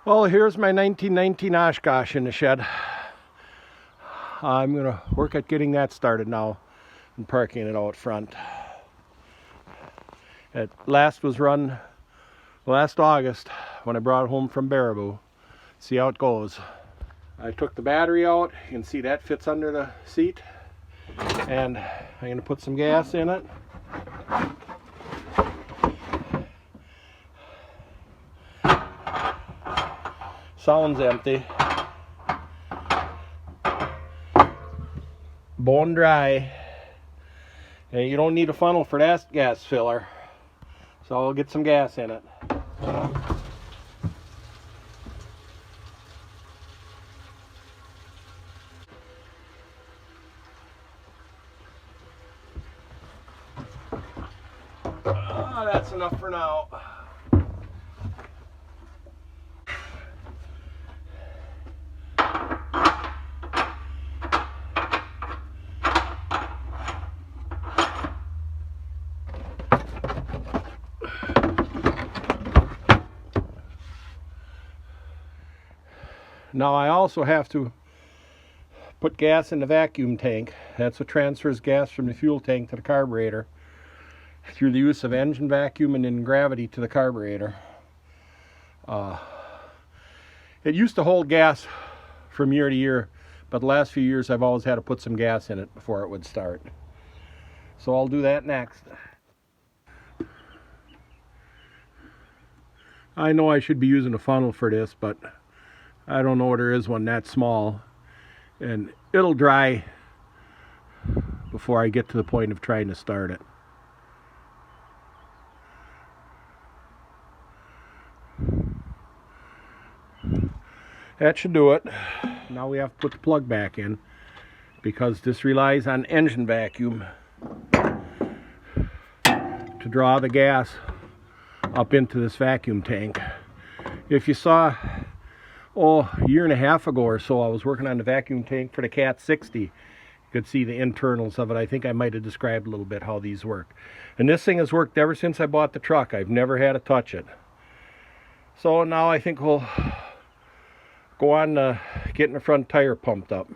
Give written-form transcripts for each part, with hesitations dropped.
Well, here's my 1919 Oshkosh in the shed. I'm going to work at getting that started now and parking it out front. It last was run last August when I brought it home from Baraboo. See how it goes. I took the battery out. You can see that fits under the seat. And I'm going to put some gas in it. Sounds empty. Bone dry. And you don't need a funnel for that gas filler. So I'll get some gas in it. That's enough for now. Now I also have to put gas in the vacuum tank. That's what transfers gas from the fuel tank to the carburetor through the use of engine vacuum and then gravity to the carburetor. It used to hold gas from year to year, but the last few years I've always had to put some gas in it before it would start. So I'll do that next. I know I should be using a funnel for this, but I don't know there is one that small, and it'll dry before I get to the point of trying to start it. That should do it. Now we have to put the plug back in because this relies on engine vacuum to draw the gas up into this vacuum tank. If you saw, a year and a half ago or so, I was working on the vacuum tank for the Cat 60. You could see the internals of it. I think I might have described a little bit how these work. And this thing has worked ever since I bought the truck. I've never had to touch it. So now I think we'll go on getting the front tire pumped up.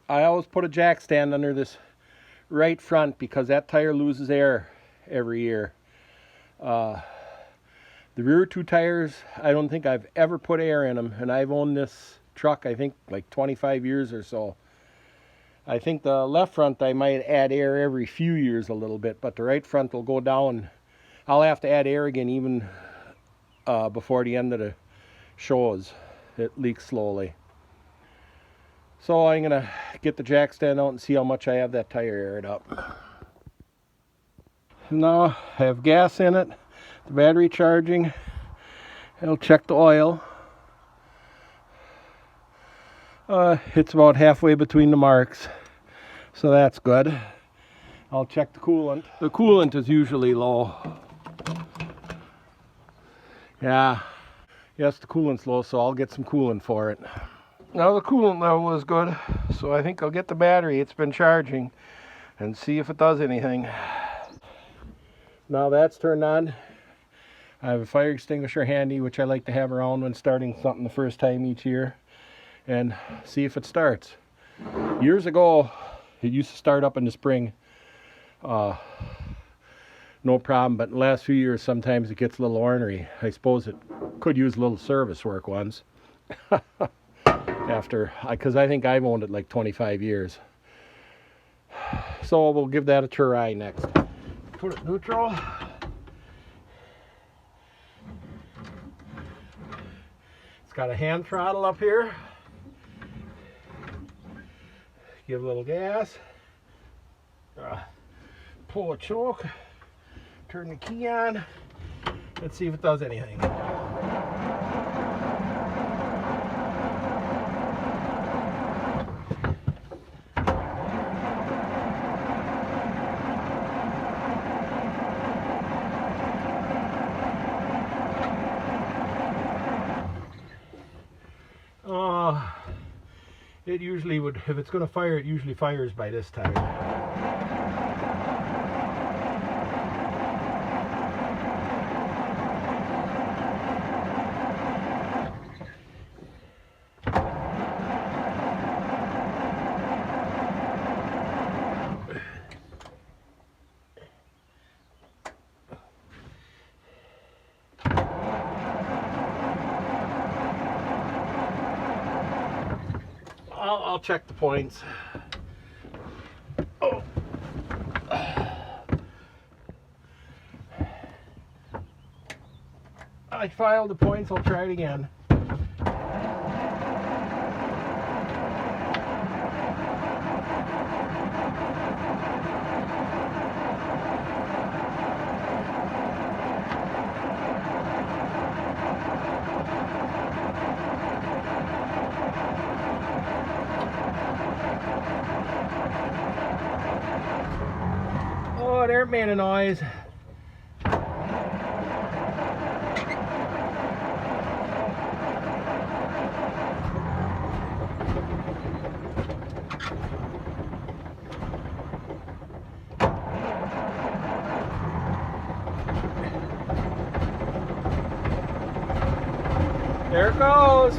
I always put a jack stand under this right front because that tire loses air every year. The rear two tires, I don't think I've ever put air in them, and I've owned this truck I think like 25 years or so. I think the left front I might add air every few years a little bit, but the right front will go down. I'll have to add air again even before the end of the shows. It leaks slowly. So I'm going to get the jack stand out and see how much I have that tire aired up. Now I have gas in it, the battery charging. I'll check the oil. It's about halfway between the marks, so that's good. I'll check the coolant. The coolant is usually low. Yeah. Yes, the coolant's low, so I'll get some coolant for it. Now the coolant level is good, so I think I'll get the battery. It's been charging and see if it does anything. Now that's turned on. I have a fire extinguisher handy, which I like to have around when starting something the first time each year, and see if it starts. Years ago, it used to start up in the spring. No problem, but in the last few years sometimes it gets a little ornery. I suppose it could use a little service work once. Because I think I've owned it like 25 years. So we'll give that a try next. Put it neutral. It's got a hand throttle up here. Give a little gas. Pull a choke. Turn the key on. Let's see if it does anything. It usually would, if it's going to fire, it usually fires by this time. I'll check the points. Oh. I filed the points, I'll try it again. Oh, there made a noise. There it goes.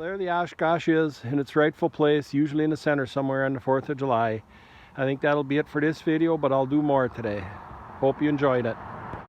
there the Oshkosh is in its rightful place, usually in the center somewhere on the 4th of July. I think that'll be it for this video, but I'll do more today. Hope you enjoyed it.